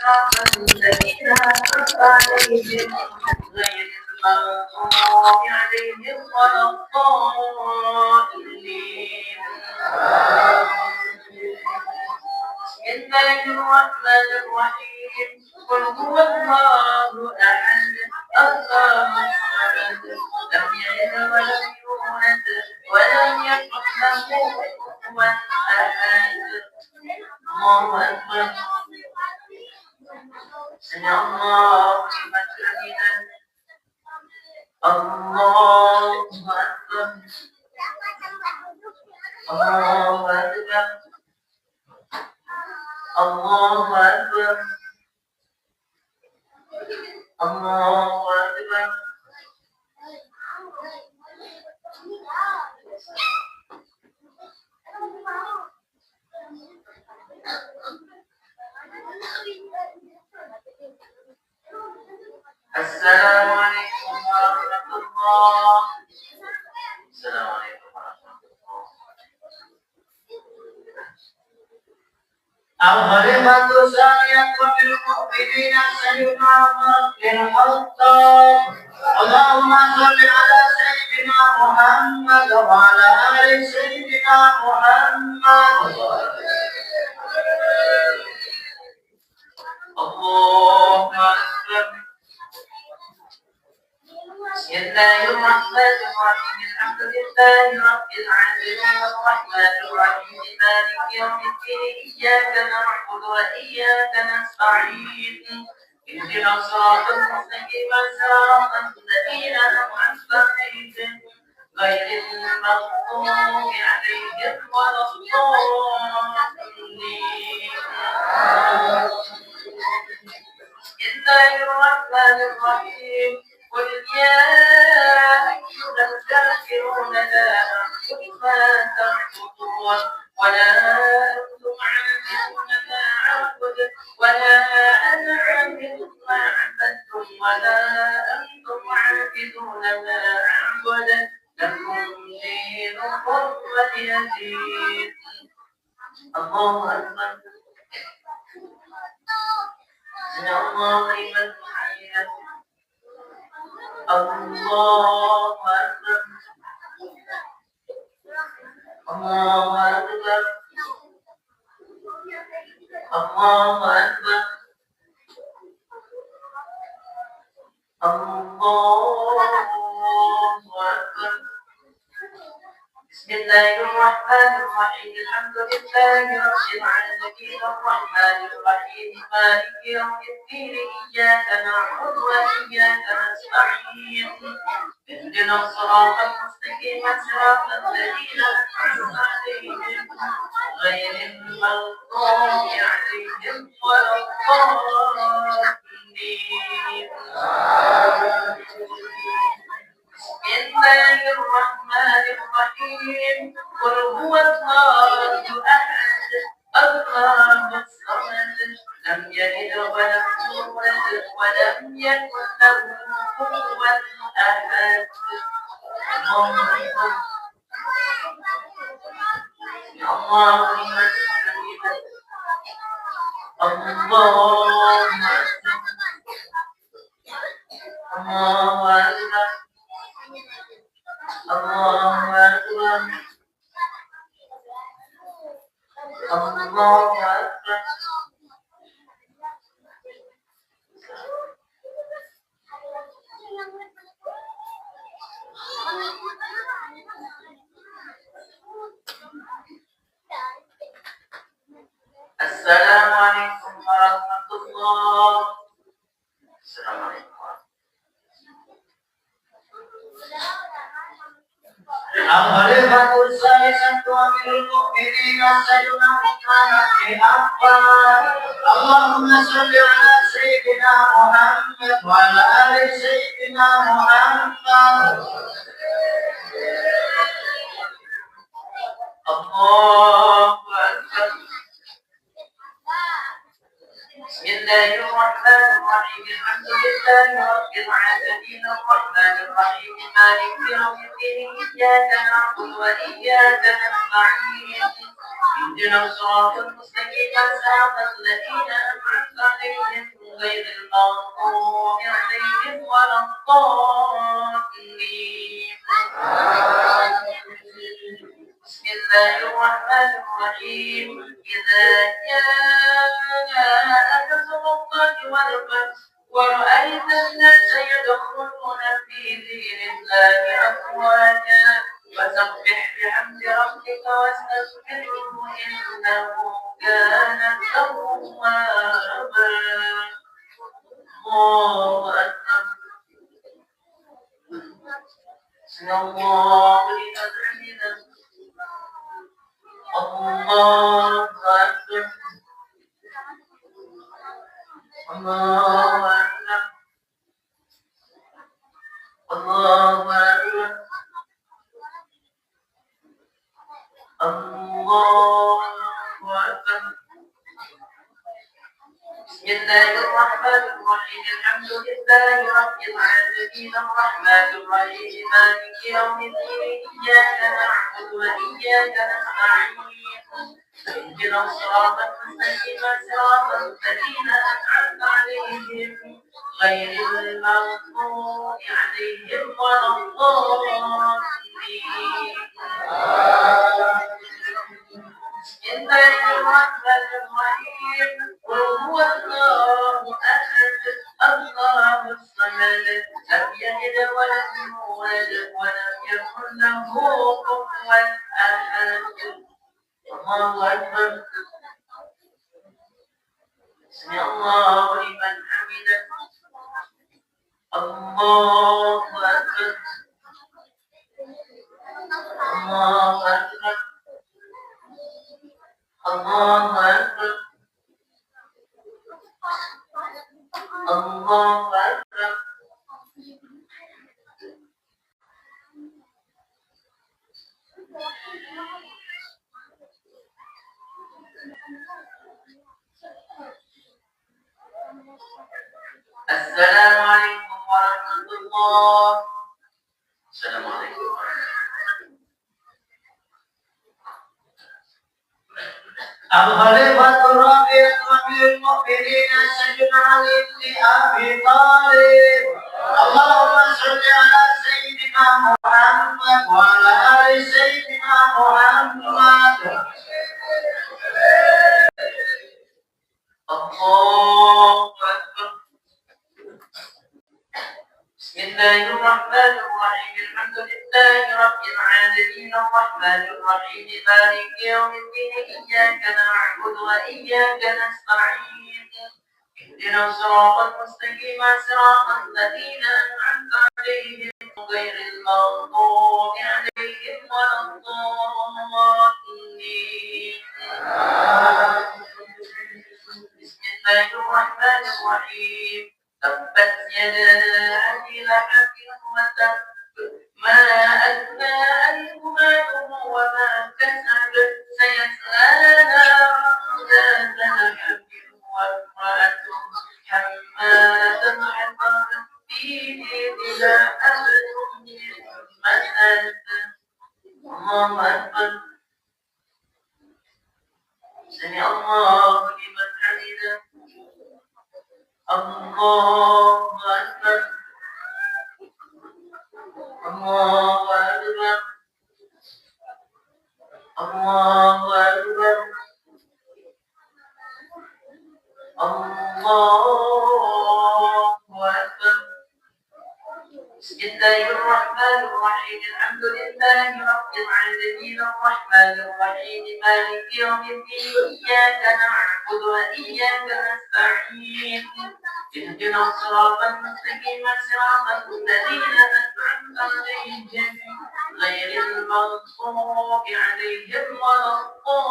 صراط الذين أنعمت عليهم غير المغضوب عليهم ولا الضالين. بسم الله الرحمن الرحيم. قل هو الله أحد الله الصمد لم يلد ولم يولد ولم يكن له كفوا أحد. الله أكبر. سمع الله لمن حمده. الله أكبر. الله أكبر. الله أكبر. الله أكبر. السلام عليكم ورحمة الله. السلام عليكم ورحمة الله. أظهرت سعيك بالمؤمنين سيدنا عمر بن الخطاب. اللهم صل على سيدنا محمد وعلى آل سيدنا محمد. الله أكبر. بسم الله الرحمن الرحيم. الحمد لله رب العالمين الرحمن الرحيم مالك يوم الدين إياك نعبد وإياك نستعين اهدنا الصراط المستقيم صراط الذين أنعمت عليهم غير المغضوب عليهم ولا الضالين. بسم الله الرحمن الرحيم. قل يا أيها الكافرون لا أعبد ما تعبدون ولا أنتم عابدون ما أعبد ولا أنا عابد ما عبدتم ولا أنتم عابدون ما أعبد لكم دينكم ولي دين. الله أكبر. سمع الله لمن حمده. الله أكبر. الله أكبر. الله أكبر. الله أكبر. بسم الله الرحمن الرحيم. الحمد لله رب العالمين الرحمن الرحيم مالك يوم الدين إياك نعبد وإياك نستعين اهدنا الصراط المستقيم صراط الذين أنعمت عليهم غير المغضوب عليهم ولا الضالين. بسم الله الرحمن الرحيم. قل هو الله أحد الله الصمد لم يلد ولم يولد ولم يكن له كفوا أحد. الله أكبر. الله لمن حمده. الله أكبر. الله أكبر. الله أكبر. الله أكبر. السلام عليكم ورحمة الله. السلام عليكم. الخليفة الثالثة أمير المؤمنين سيدنا عثمان بن عفان. اللهم صل على سيدنا محمد وعلى آل سيدنا محمد. الله أكبر. بسم الله الرحمن الرحيم. الحمد لله رب العالمين الرحمن الرحيم مالك يوم الدين إياك نعبد وإياك نستعين اهدنا الصراط المستقيم صراط الذين أنعمت عليهم غير المغضوب عليهم ولا الضالين. بسم الله الرحمن الرحيم. إذا جاء نصر الله والفتح ورأيت الناس يدخلون في دين الله أفواجا فسبح بحمد ربك واستغفره إنه كان توابا. الله أكبر. سمع الله لمن حمده. الله أكبر. الله أكبر. الله أكبر. الله أكبر. بسم الله الرحمن الرحيم. الحمد لله رب العالمين الرحمن الرحيم مالك يوم الدين إياك نعبد وإياك نستعين اهدنا الصراط المستقيم صراط الذين أنعمت عليهم غير المغضوب عليهم ولا الضالين. بسم الله الرحمن الرحيم. قل هو الله أحد الله الصمد لم يلد ولم يولد ولم يكن له كفوا أحد. الله أكبر. سمع الله لمن حمده. الله أكبر. الله أكبر. الله أكبر. الله أكبر. السلام عليكم ورحمة الله. السلام عليكم ورحمة الله. الخليفة الرابع أمير المؤمنين سيدنا علي بن أبي طالب. اللهم صل على سيدنا محمد وعلى آل سيدنا محمد. الله أكبر. بسم الله الرحمن الرحيم. الحمد لله رب العالمين الرحمن الرحيم مالك يوم الدين إياك نعبد وإياك نستعين اهدنا الصراط المستقيم صراط الذين أنعمت عليهم غير المغضوب عليهم ولا الضالين. بسم الله الرحمن الرحيم. تبت يدا أبي لهب وتب ما أغنى عنه ماله وما كسب سيصلى نارا ذات لهب وامرأته حمالة الحطب في جيدها حبل من مسد. الله أكبر. سمع الله لمن حمده. الله أكبر. الله أكبر. الله أكبر. الله أكبر. بسم الله الرحمن الرحيم. الحمد لله رب العالمين الرحمن الرحيم مالك يوم الدين إياك نعبد وإياك نستعين اهدنا الصراط المستقيم صراط الذين أنعمت عليهم غير المغضوب عليهم ولا الضالين.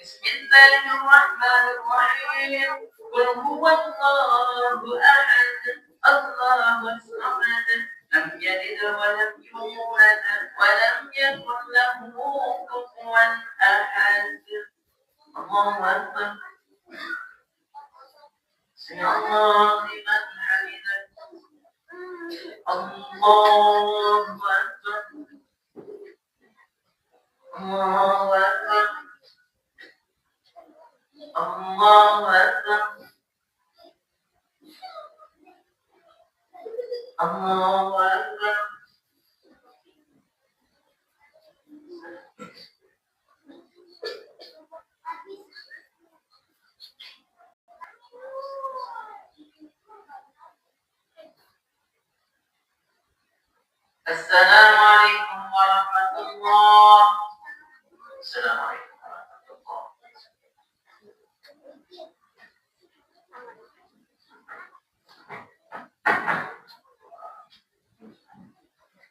بسم الله الرحمن الرحيم. قل هو الله أحد الله الصمد لم يلد ولم يولد ولم يكن له كفوا أحد. الله أكبر. سمع الله لمن حمده. الله أكبر. الله أكبر. الله أكبر الله أكبر. السلام عليكم ورحمة الله. السلام عليكم ورحمة الله.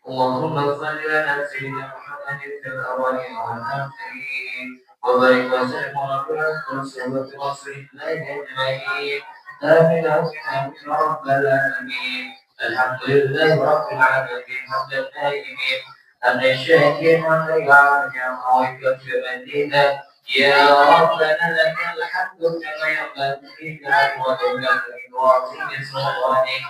اللهم صل على سيدنا محمد في الأولين والآخرين وبارك وسلم وبارك وسلم وصل إليه أجمعين. آمين آمين رب العالمين. الحمد لله رب العالمين حمد الدائمين حمد الشاكرين والريان يا مالك المدينة يا ربنا لك الحمد كما ينبغي لجلالك وعظيم سلطانك.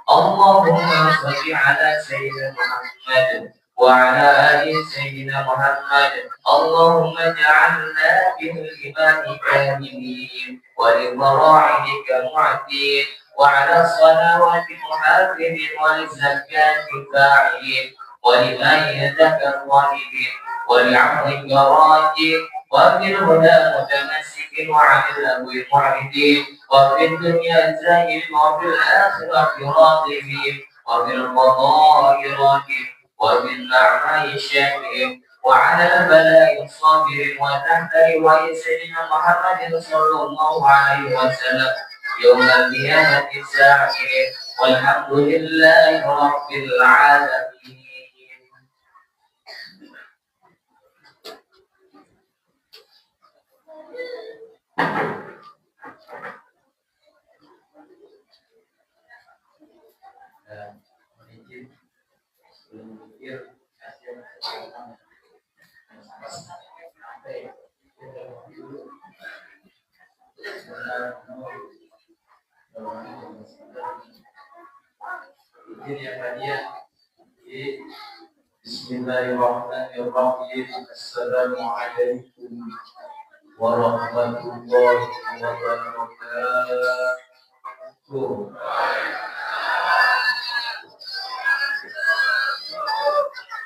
اللهم صل على سيدنا محمد وعلى آل سيدنا محمد. اللهم اجعلنا بالإيمان كاملين وللفرائض معدين وعلى الصلوات محافظين وللزكاة فاعلين ولمائدتك الظالمين ولعفوك راجين وفي الهدى متمسك وعن اللغو معرضين وفي الدنيا زاهد وفي الآخرة راغبين وفي القضاء راكب وفي النعماء شاكرين وعلى البلاء صابر وتحت لواء سيدنا محمد صلى الله عليه وسلم يوم القيامة ساعرين والحمد لله رب العالمين. Bismillahirrahmanirrahim. Assalamualaikum warahmatullahi wabarakatuh.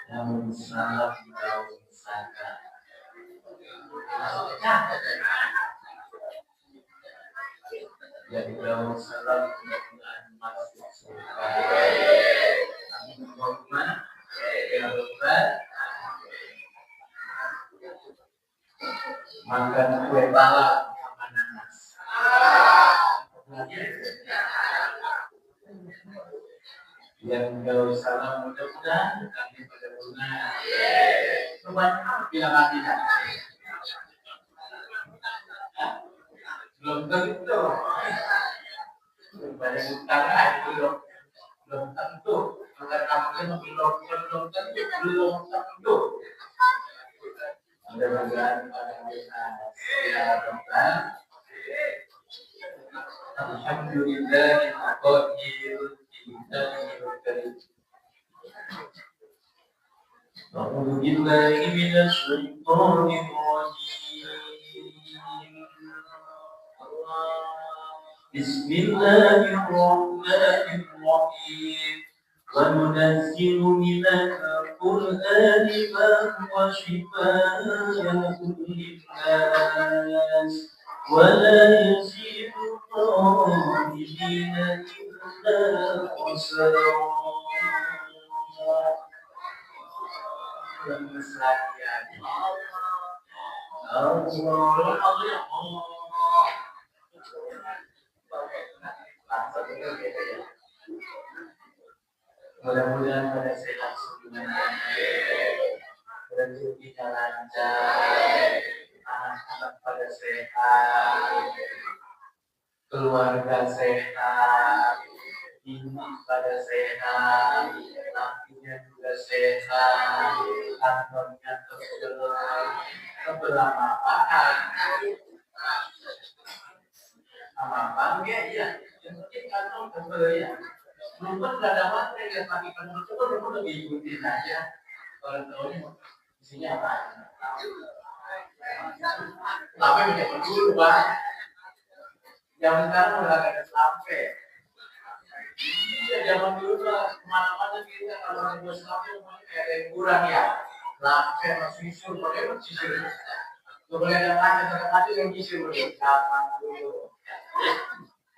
Namun salam daun saka. Jadi daun salam mudah-mudahan masuk surga. Allahumma ya Rabbal makan kue balak sama nanas. Yang daun salam mudah-mudahan kami pada guna. Coba bilang tidak. Belum tentu. Pada utara itu belum tentu. Karena mungkin belum tentu. Mudah-mudahan pada kita ya Rabbal alhamdulillah qadir karim. A'udzu billahi minasy syaithanir rajim. Bismillahirrahmanirrahim. وَنُنَزِّلُ مِنَ الْقُرْآنِ مَا هُوَ شِفَاءٌ لِلنَّاسِ وَلَا يَزِيدُ الظَّالِمِينَ إِلَّا خَسَارًا. Mudah-mudahan pada sehat semuanya, rezekinya lancar, anak-anak pada sehat, keluarga sehat, ini pada sehat, lakinya juga sehat, kantornya kebelah apaan? Apa ya? Yang penting kantor kebelah ya. Belum nggak ada materi yang kami kantor itu belum lebih ikutin aja. Kalau tahu isinya apa? Tapi punya dulu Pak. Zaman sekarang udah gak ada lampe. Ya, zaman dulu mah kemana-mana kita kalau ada bos lampe kayak ada yang kurang ya. Lampe sama sisir, pakai sisir. Gak boleh ada kaca yang sisir dulu. Zaman dulu.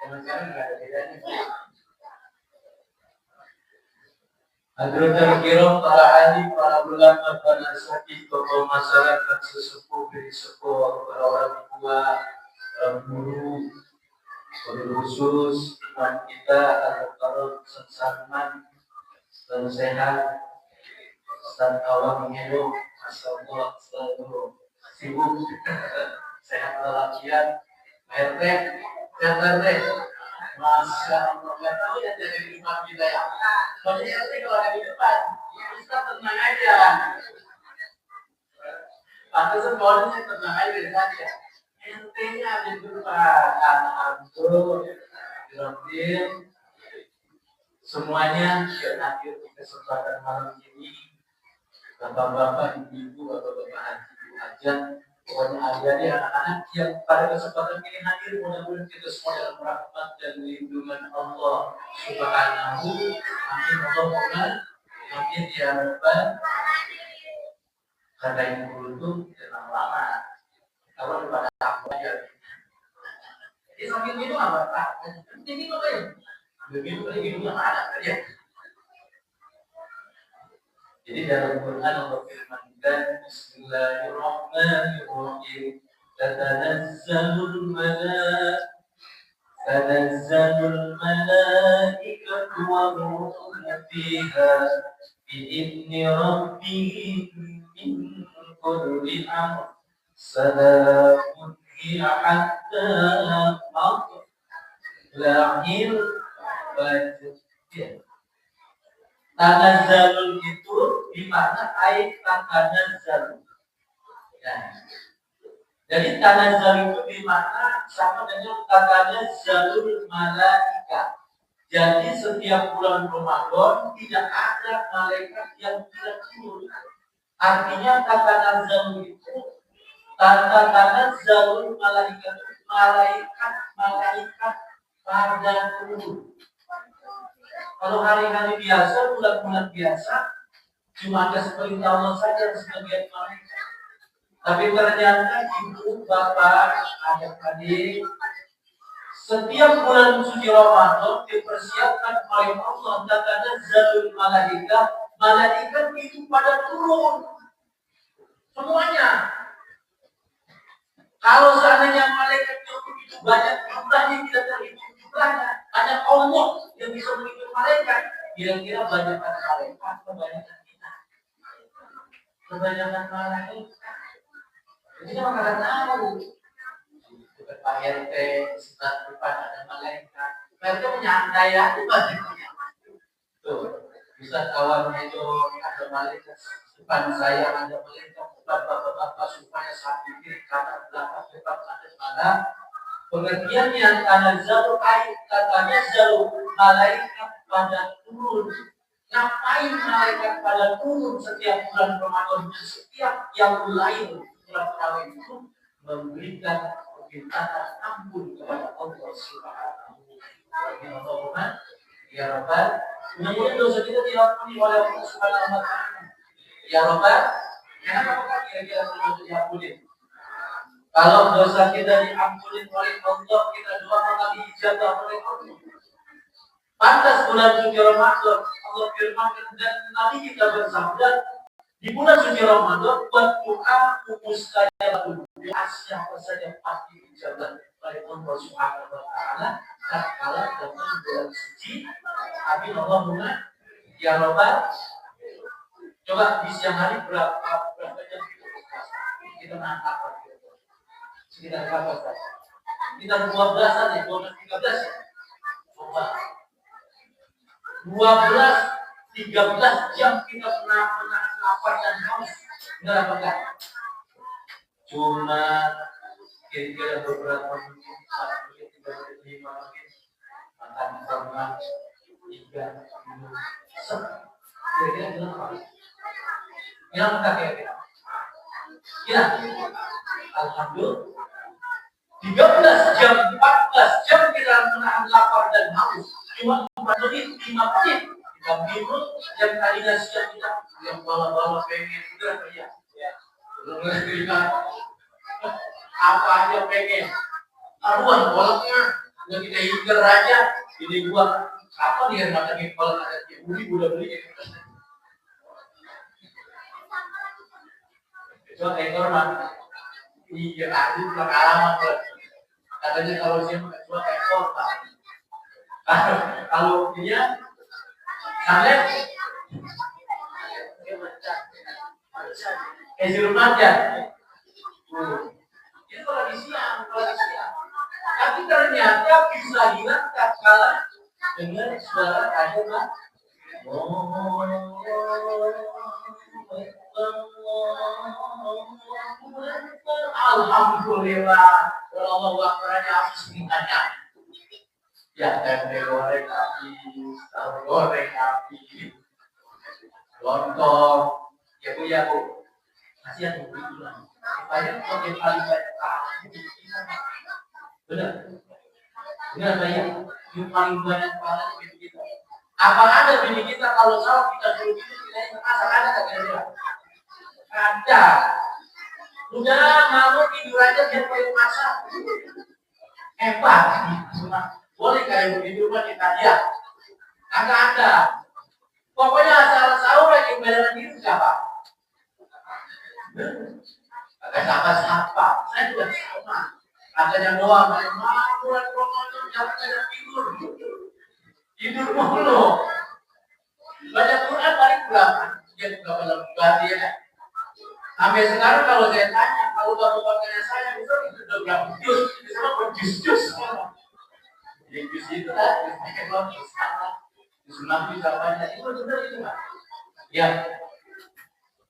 Zaman sekarang nggak ada bedanya. Hadirin kiram, para ahli, para ulama, para asatidz, tokoh masyarakat sesepuh, sesepuh, para orang tua, guru, khusus iman kita agar kalau selamat dan sehat dan awam hidup, masyaallah selalu sibuk, sehat walafiat, RT, Masya Allah, nggak tahu ya dari rumah kita ya. Kalau RT kalau ada di depan, kita tenang aja. Pantesan bawahnya tenang aja saja. RT-nya ada di depan, antum, Rotin, semuanya yang hadir di kesempatan malam ini, bapak-bapak, ibu-ibu, bapak-bapak haji, ibu hajat, pokoknya adik-adik, anak-anak yang pada kesempatan ini hadir, mudah-mudahan kita semua dalam rahmat dan lindungan Allah Subhanahu. Amin Allahumma amin ya rabbal. Karena ibu itu tenang lama, kalau pada aku aja. Jadi sambil minum apa? Ini apa ya? Begitu yang ada aja. Jadi dalam Quran Allah firmankan Bismillahirrahmanirrahim. Tanazzalul malaikatu wa ruhu fiha bi'izni rabbihim min kulli amr. Salamun hiya hatta matla'il fajr. Tanazzalul itu dimana ayat tanazzalul. Nah, jadi tanazzal itu dimana sama dengan tanazzalul malaika. Jadi setiap bulan Ramadan tidak ada malaikat yang tidak turun. Artinya tanazzalul itu tanazzalul malaika, malaikat pada turun. Kalau hari-hari biasa, bulan-bulan biasa, cuma ada seperintah Allah saja sebagian malaikat. Tapi ternyata ibu, bapak, adik-adik, setiap bulan suci Ramadan dipersiapkan oleh Allah tanazzalul malaikat itu pada turun. Semuanya. Kalau seandainya malaikat itu begitu banyak, jumlahnya tidak terhitung jumlahnya. Hanya Allah yang bisa menghitung malaikat. Kira-kira banyak malaikat, kebanyakan kita. Kebanyakan malaikat. Jadi kita nggak tahu. Dekat Pak RT, sebelah depan ada malaikat. Pak RT menyantai aja banyaknya. Tuh, bisa kawannya itu ada malaikat. Depan saya ada malaikat. Depan bapak-bapak supaya saat ini kanan belakang depan ada mana. Pengertiannya tanazzalul ayat katanya zalul malaikat pada turun. Ngapain malaikat pada turun setiap bulan Ramadan? Setiap yang lain bulan Ramadan itu memberikan permintaan ampun kepada Allah Subhanahu wa taala. Ya Rabbal, mudah-mudahan dosa kita diampuni oleh Allah Subhanahu wa taala. Ya Rabbal, kenapa kira-kira dosa diampuni? Kalau dosa kita diampuni oleh Allah, kita doa kali ijabah oleh Allah. Pantas bulan suci Ramadan, Allah firmankan dan Nabi kita bersabda di bulan suci Ramadan buat doa mustajabah. Doa siapa saja pasti dijabah oleh Allah Subhanahu wa taala tatkala dalam bulan suci. Amin Allahumma ya Rabbal. Coba di siang hari berapa jam kita apa? Sekitar berapa saja? Sekitar 12-an ya, 12-13 ya. Coba 12-13 jam kita pernah lapar dan haus. Benar apa enggak? Cuma kira-kira beberapa menit, 4 menit, 3 menit, 5 menit makan sama 3 minum. Kira-kira berapa? Bilang enggak kira-kira? Ya, alhamdulillah 13 jam 14 jam kita menahan lapar dan haus. Cuma 4 menit, 5 menit kita minum yang tadinya siang kita yang bala-bala pengen udah ya. Belum apa aja pengen. Aruan kolaknya udah kita hinggar aja. Ini gua apa dia matangin kolak ada di udah beli. Coba ekor mah iya ada pengalaman katanya kalau dia coba ekor kalau dia sampai di rumah aja itu lagi siang tapi ternyata bisa hilang tak kalah dengan suara ada lah alhamdulillah kalau Allah berani habis mintanya ya tempe goreng habis tahu goreng habis lontong ya bu kasihan bu bilang banyak pakai paling banyak benar banyak yang paling banyak pahala bini kita apa ada bini kita kalau salah kita suruh gitu kita masak ada nggak kira-kira ada udah mau tidur aja biar kayak masak hebat boleh kayak begitu mah kita dia agak ada pokoknya asal sahur aja beneran itu siapa agak siapa saya juga sama ada yang doang bulan Ramadan jangan tidur mulu baca Quran paling berapa dia juga belum berarti ya sampai sekarang kalau saya tanya kalau bapak-bapaknya saya itu sudah berapa juz itu sama berjus-jus jadi juz itu lah juz nabi banyak itu benar itu Pak ya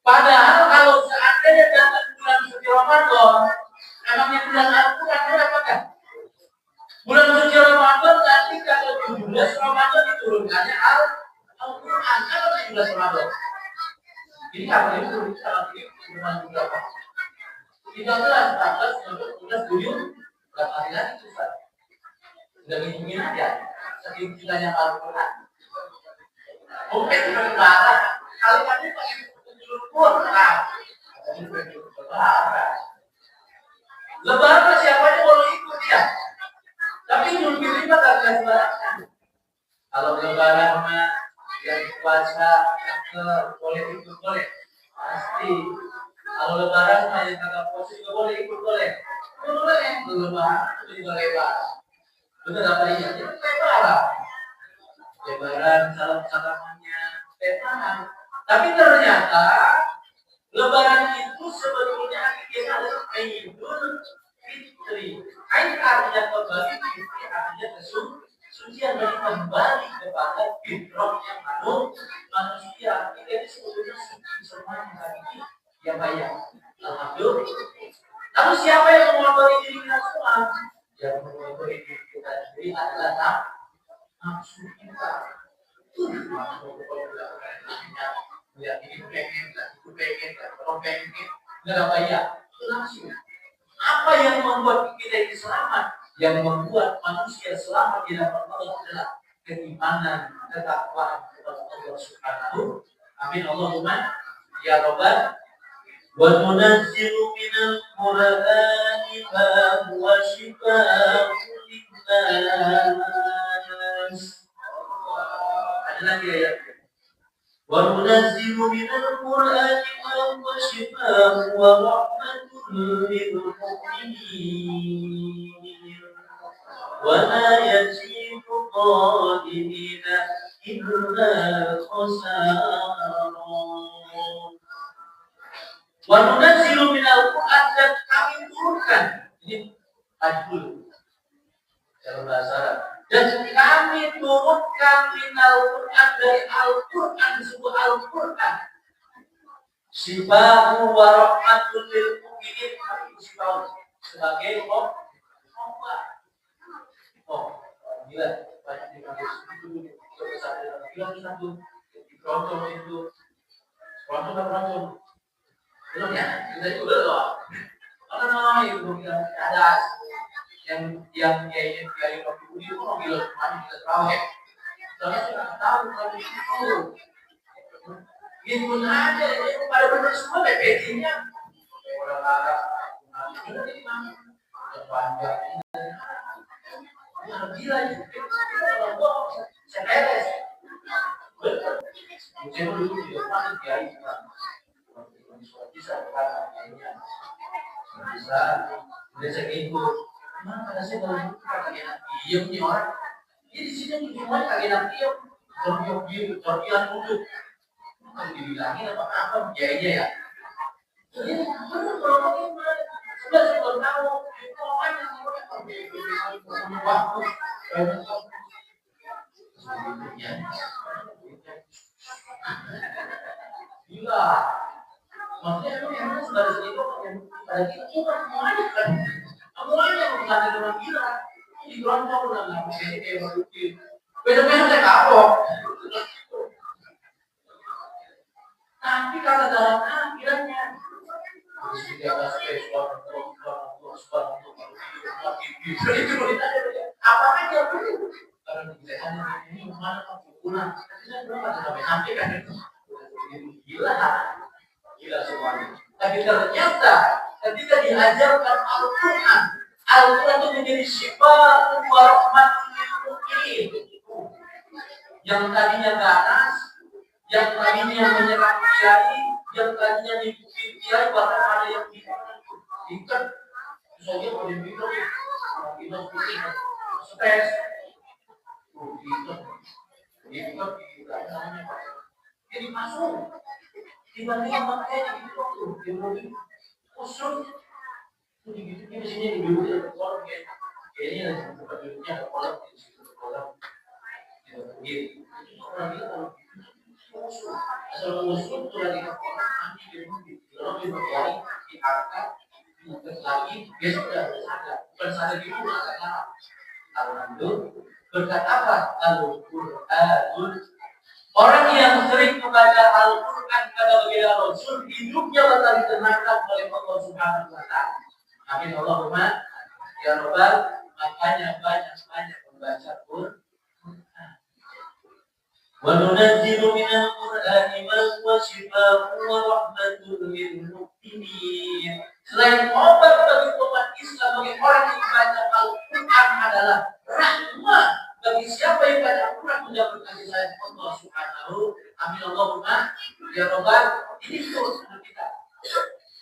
padahal kalau seandainya datang bulan suci Ramadan emangnya bulan Al-Quran berapa kan bulan suci Ramadan nanti kalau 17 Ramadan diturunkannya Al-Quran kalau 17 Ramadan ini apa itu kalau ini bulan berapa 13, 14, 15, 17 berapa hari lagi itu Ustaz udah ngitungin aja saking kitanya Al-Quran mungkin lebaran kali-kali pakai Quran lebaran siapa aja boleh ikut ya tapi Idul Fitri mah gak lebaran kalau lebaran mah yang puasa boleh ikut boleh pasti kalau lebaran mah yang kagak puasa juga boleh ikut boleh lebaran itu juga lebaran betul apa iya lebaran salam-salamannya lebaran tapi ternyata lebaran itu sebetulnya artinya adalah Idul Fitri artinya kembali Fitri artinya kesucian dan kembali kepada fitrahnya manusia kita ini sebetulnya suci semuanya hari ya bayang alhamdulillah lalu siapa yang mengotori diri kita semua yang mengotori diri kita sendiri adalah nafsu kita lihat ini pengen kalau pengen nggak apa ya langsung apa yang membuat kita ini selamat yang membuat manusia selamat di hadapan Allah adalah keimanan ketakwaan kepada Allah Subhanahu amin Allahumma ya Rabbal wa nunazzilu minal qur'ani ma huwa shifaa'un linnas ada lagi ayat وَنُنَزِّلُ مِنَ الْقُرْآنِ مَا هُوَ شِفَاءٌ وَرَحْمَةٌ لِلْمُؤْمِنِينَ وَلَا يَزِيدُ الظَّالِمِينَ إِلَّا خَسَارًا وَنُنَزِّلُ مِنَ الْقُرْآنِ dan kami turunkan ini tajwid dalam bahasa Arab dan kami turunkan minal Quran dari Al-Quran sebuah Al-Quran Syifaa'un wa rahmatul lil mu'minin syifaa'un sebagai obat gila banyak dipakai itu satu di keroncong itu keroncong dan keroncong belum ya kita itu belum itu kita ada yang kiai Rocky Budi itu mau bilang kemana kita terawih. Soalnya saya nggak tahu kalau itu. Gitu aja, itu pada benar semua PPT-nya. Orang Arab, ini memang panjang. Gila itu, kalau gua sepeles. Betul. Saya dulu di depan kiai bisa karena bisa bisa gitu. Mana ada saya kalau kaget diem nih orang. Jadi di sini semuanya kaget diem. Terdiam duduk. Kalau dibilangin apa biayanya ya. Jadi benar kalau sudah saya baru tahu itu orang yang waktu gila. Maksudnya emang sudah ada segitu pada kita bukan semuanya kan. Semuanya bukan ada orang gila. Di kelompok udah nggak bisa kayak begitu. Besok-besok saya kapok. Tapi kata dalam akhirnya tidak ada spesial untuk apa aja begitu. Karena ini mana pukulan. Tapi saya belum ada sampai kan itu. Gila semuanya. Tapi ternyata ketika diajarkan Al-Quran itu menjadi sifat warahmatul lil mu'minin. Yang tadinya ganas, yang tadinya menyerang kiai, yang tadinya dipuji kiai, bahkan ada yang diikat. Misalnya kalau dibilang kita putih, stres, diikat, namanya apa? Jadi masuk. Dibanding makanya gitu tuh, dibanding usul, gitu di sini dulu ya kolom kayaknya ada tempat duduknya ada kolom di situ kolom, gitu. Orang itu kalau usul, asal usul tuh lagi ke kolom nanti kalau diberkali diangkat, diangkat lagi, besok udah sadar, bukan sadar di rumah karena alhamdulillah berkat apa? Al-Quran. Orang yang sering membaca Al-Quran pada baginda Rasul, hidupnya bakal ditenangkan oleh Allah Subhanahu wa Ta'ala. Amin Allahumma ya Rabbal. Makanya banyak membaca Quran. Wa nunazzilu minal Qur'ani ma huwa shifaa'un wa rahmatun lil mu'minin. Selain obat bagi umat Islam, bagi orang yang membaca Al-Quran adalah rahmat. Bagi siapa yang baca Al-Quran mendapat kasih sayang Allah Subhanahu. Amin Allahumma ya Rabbal. Ini terus kita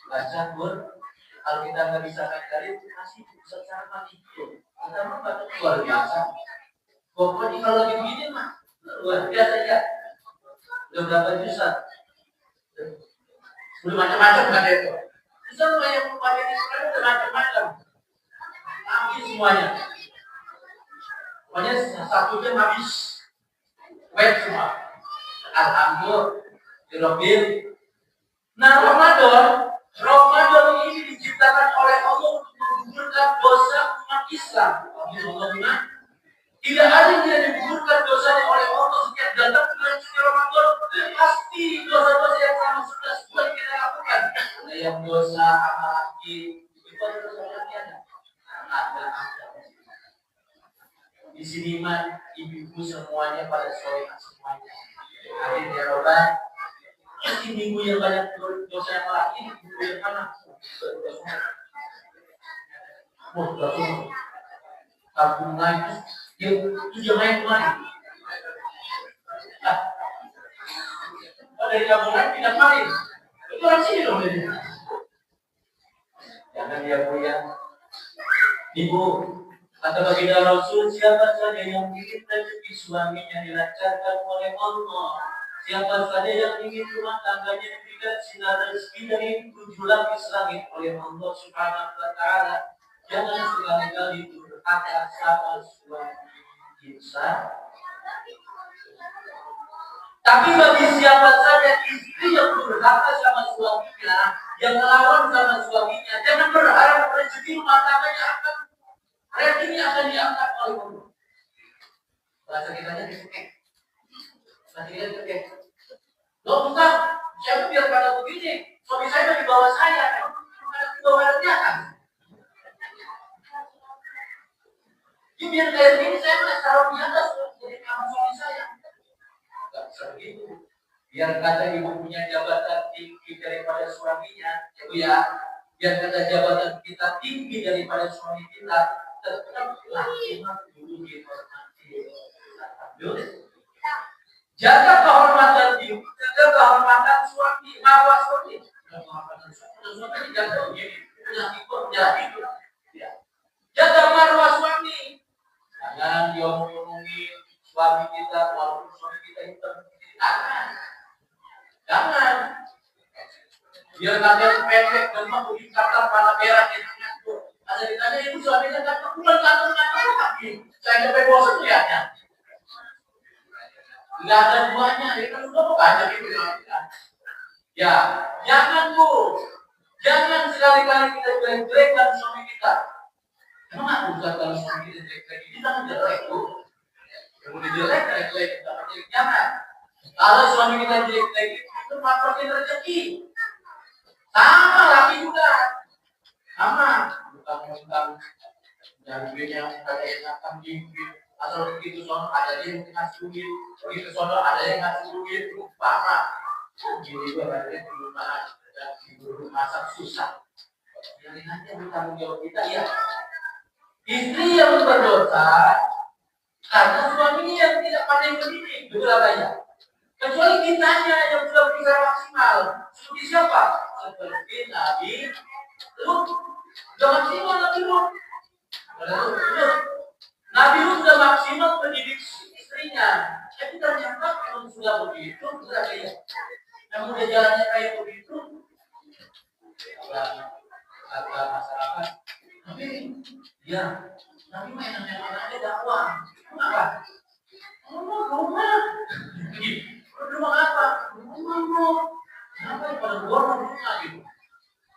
baca Quran. Kalau kita nggak bisa ngajarin, kasih bisa cara mati itu. Kita mau baca luar biasa. Pokoknya kalau lagi begini mah luar biasa ya. Udah berapa juta? Udah macam-macam kan itu. Semua yang membaca Quran udah macam-macam. Habis semuanya. Pokoknya 1 jam habis web semua. Alhamdulillah dirobin. Nah Ramadan ini diciptakan oleh Allah untuk menggugurkan dosa umat Islam. Alhamdulillah. Tidak ada yang tidak digugurkan dosanya oleh Allah setiap datang bulan suci Ramadan. Pasti dosa-dosa yang sama sudah kita lakukan. Ada yang dosa apalagi itu ada dosa lagi ada. Di sini mah ibu-ibu semuanya pada soleh semuanya. Amin ya Rabbal. Ibu yang banyak dosa yang laki, ibu yang mana? Tabungan itu dia main kemana? Dari tabungan tidak main. Itu orang sini dong dia. Jangan dia punya ibu. Kata baginda Rasul, siapa saja yang ingin rezeki suaminya dilancarkan oleh Allah, siapa saja yang ingin rumah tangganya diberikan sinar rezeki dari 7 lapis langit oleh Allah Subhanahu wa Ta'ala, jangan sekali-kali durhaka sama suami insan. Tapi bagi siapa saja istri yang durhaka sama suaminya, yang melawan sama suaminya, jangan berharap rezeki rumah tangganya akan rezekinya akan diangkat oleh Allah. Bahasa kitanya dikek. Bahasa kita dikek. Loh Ustaz, saya biar pada begini, suami saya di bawah saya, di bawah dia kan? Ini biar kayak gini saya nggak taruh di atas jadi kamar suami saya. Nggak bisa begitu. Biar kata ibu punya jabatan tinggi daripada suaminya, ya. Biar kata jabatan kita tinggi daripada suami kita, tetap laki-laki dulu dihormati. Jaga kehormatan ibu, jaga kehormatan suami, marwah suami. Kehormatan suami dijaga begini, punya hidup. Jaga marwah suami. Jangan diomong-omongin suami kita, walaupun suami kita itu jangan. Biar kalian pendek dan mau dikatakan pada merah itu. Ada ditanya ibu suaminya kata pulang lagi. Saya sampai bosan lihatnya. Tidak ada duanya, dia kan udah banyak itu. Ya, jangan Bu. Jangan sekali-kali kita jelek-jelekan suami kita. Emang aku bukan kalau suami kita jelek-jelek, kita kan jelek Bu. Yang udah jelek, jangan. Kalau suami kita jelek-jelek, itu makrokin rezeki. Sama laki juga. Sama. Bukan yang duitnya ada yang akan tinggi. Asal begitu sono ada yang ngasih duit, begitu sono ada yang ngasih duit, lupa. Gini juga katanya di rumah dan di masak susah. Yang aja bertanggung jawab kita ya. Istri yang berdosa karena suaminya yang tidak pandai mendidik, betul apa ya? Kecuali kitanya yang sudah bisa maksimal. Seperti siapa? Seperti Nabi Lut. Sudah maksimal Nabi Lut. Nabi Lut sudah maksimal mendidik istrinya. Tapi ternyata memang sudah begitu, berarti ya. Namun dia jalannya kayak begitu. Kata masyarakat, tapi ya, Nabi main-main aja dakwah. Kenapa? Rumah. Rumah apa? Rumah. Kenapa pada borong rumah gitu?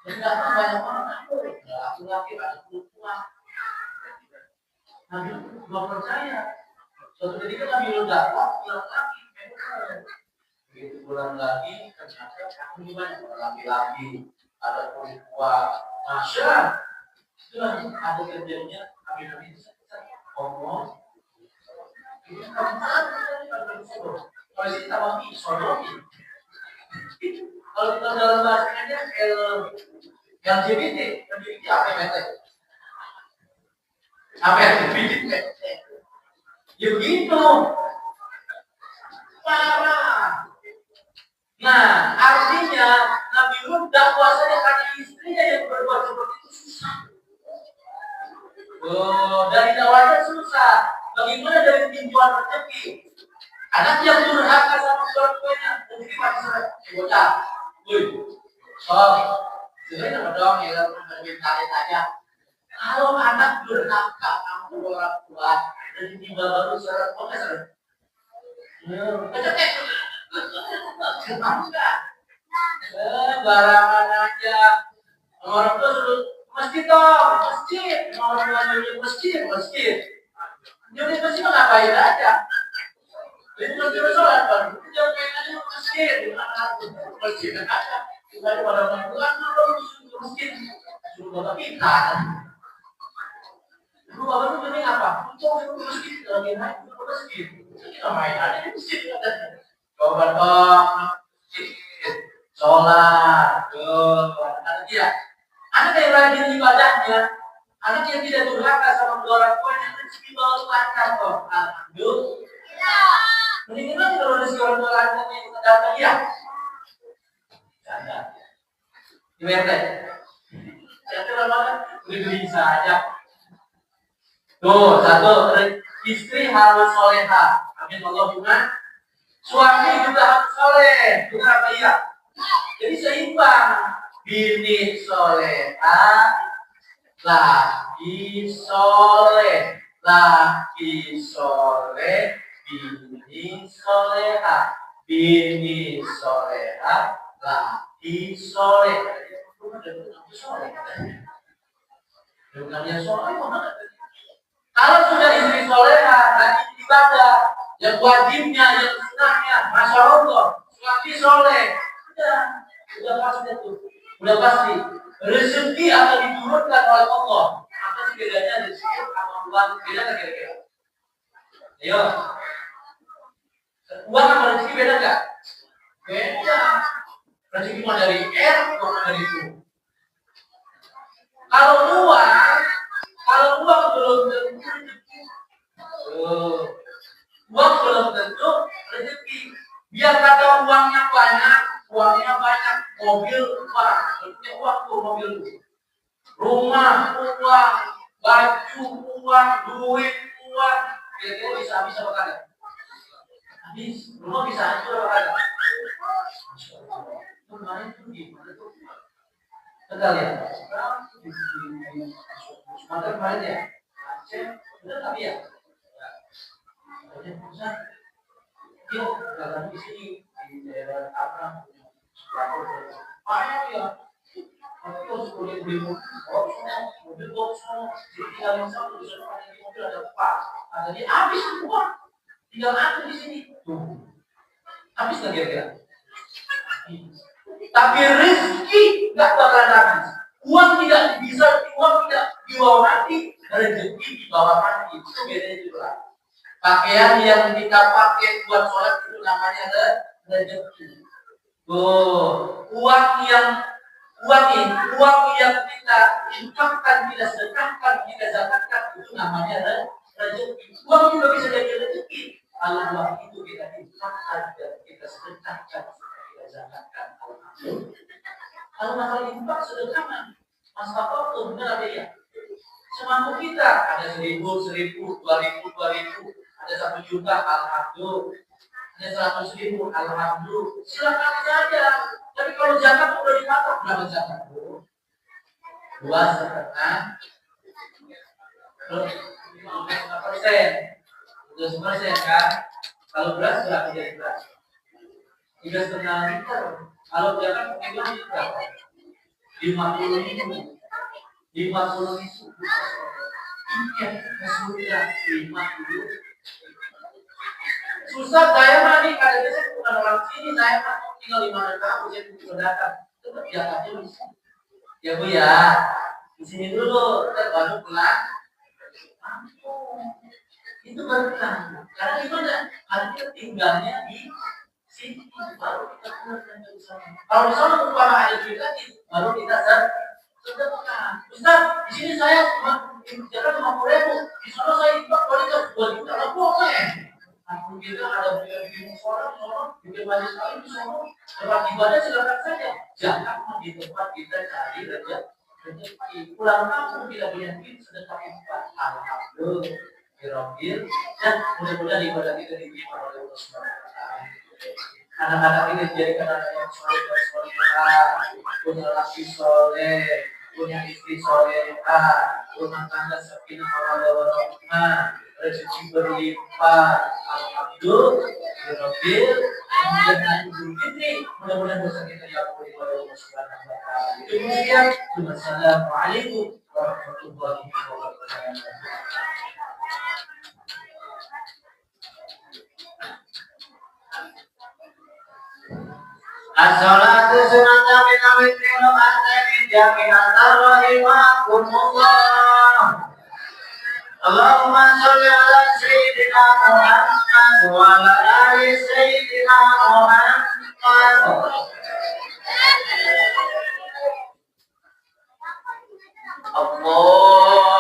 Dan datang banyak orang aku. Laki-laki ada perempuan. Nabi nggak percaya. Suatu ketika Nabi dakwah pulang lagi. Begitu pulang lagi ternyata aku banyak orang laki-laki. Ada perempuan. Masya. Itulah ada kerjanya Nabi ngomong. Ini kamu kalau kita wangi sodomi. Kalau kita dalam bahasanya LGBT apa yang apa yang LGBT? Ya begitu. Parah. Nah, artinya Nabi Lut dakwahnya karena istrinya yang berbuat seperti itu susah. Dari dakwahnya susah. Bagaimana dari tinjauan rezeki? Anak yang durhaka sama orang tuanya, rezeki pasti susah. Bocah, sebenarnya nama dong ya, bermintarin aja. Kalau anak durhaka sama orang tua, rezeki baru seret, oke seret. Barangan aja. Orang tua suruh masjid dong, masjid. Orang tua nyuruh masjid. Nyuruh masjid ngapain aja? Itu nyuruh sholat kan? Jangan main aja masjid. Masjid aja. Kita ada pada orang tua nyuruh masjid. Suruh bapak kita. Lu bapak itu penting apa? Untuk masjid lagi naik ke masjid. Kita main aja di masjid. Coba dong, sholat, anak dia, anak yang rajin ibadahnya, anak yang tidak durhaka sama orang tuanya, rezeki baru lancar kok. Alhamdulillah. Mendingan lagi kalau rezeki orang tua lancar yang kita datang ya. Jangan. Gimana? Jangan banget, beli saja. Tuh, satu, istri harus soleha. Amin Allahumma. Suami juga harus soleh, bukan apa iya? Jadi seimbang. Bini soleha, laki soleh, laki soleh, bini soleha, bini soleha, laki soleh. Bukannya soleh, kalau sudah istri soleha, rajin ibadah, yang wajibnya, yang sunnahnya, masya Allah, suami soleh, udah pasti itu, udah pasti. Rezeki akan diturunkan oleh Allah. Apa sih bedanya rezeki sama uang, beda nggak kira-kira? Ayo, uang sama rezeki beda nggak? Beda. Rezeki mau dari R, uang dari U. Kalau uang belum tentu rezeki. Uang belum tentu rezeki. Biar kata uangnya banyak, mobil uang, punya uang tuh mobil tuh. Rumah uang, baju uang, duit uang, kira-kira bisa habis apa kagak? Habis, rumah bisa hancur apa kagak? Kemarin tuh gimana tuh? Tegal ya? Sumatera kemarin ya? Aceh, udah tapi ya? Pusat, yuk, dagang di sini di daerah Tangerang, banyak ya. Terus kulit mobil boxno, tinggal yang satu di sana ada di mobil ada empat, nah, jadi habis semua, tinggal aku di sini. Tuh, habis nggak kira-kira? Tapi rezeki nggak bakalan habis. Uang tidak dibawa mati, rezeki dibawa mati. Itu bedanya juga. Pakaian yang kita pakai buat sholat itu namanya rezeki. Uang yang kita infakkan, kita sedekahkan, kita zakatkan itu namanya rezeki. Uang juga bisa jadi rezeki. Kalau uang itu kita infakkan, kita sedekahkan, kita zakatkan. Kalau masalah infak sedekah, masalah waktu benar ada ya. Semampu kita ada 1.000, 2.000, ada 1 juta, alhamdulillah. Ada 100.000, alhamdulillah. Silakan saja. Tapi kalau zakat udah dipatok berapa zakat? 2,5%. 2,5% kan? Kalau beras berapa jadi beras? 3,5 liter. Kalau zakat mungkin berapa? 50.000. 50.000. Iya, sudah 50. Susah saya mah nih, kadang saya bukan orang sini, saya mah tinggal di mana tahu, saya butuh datang. Tetap zakatnya bisa. Ya Bu ya, di sini dulu, kita baru pulang. Itu baru pulang. Karena gimana? Karena kita tinggalnya di sini, baru kita pulang dan ke sana. Kalau di sana umpama ada duit lagi, baru kita sedekah. Ustaz, di sini saya cuma jalan 50.000, di sana saya infak kualitas 2 juta, lah boleh. Aku kita ada bikin sono, bikin majelis taklim di sono, tempat ibadah silakan saja. Jangan di tempat kita cari rezeki. Pulang kampung tidak punya duit sedekah infak. Alhamdulillah, Birobbil, dan mudah-mudahan ibadah kita diterima oleh Allah Subhanahu wa Ta'ala. Anak-anak ini dijadikan anak yang soleh dan solehah, punya laki soleh, punya istri solehah, rumah tangga sakinah mawaddah warahmah, rezeki berlimpah. Alhamdulillah, Birobbil, dan Idul Fitri, mudah-mudahan dosa kita diampuni oleh Allah Subhanahu wa Ta'ala. Itu demikian. Wassalamualaikum warahmatullahi wabarakatuh. As-salatu sunata min awitinu an-nabi jami'atan rahimakumullah. Allahumma sholli ala sayyidina Muhammad wa ala ali sayyidina Muhammad. Allah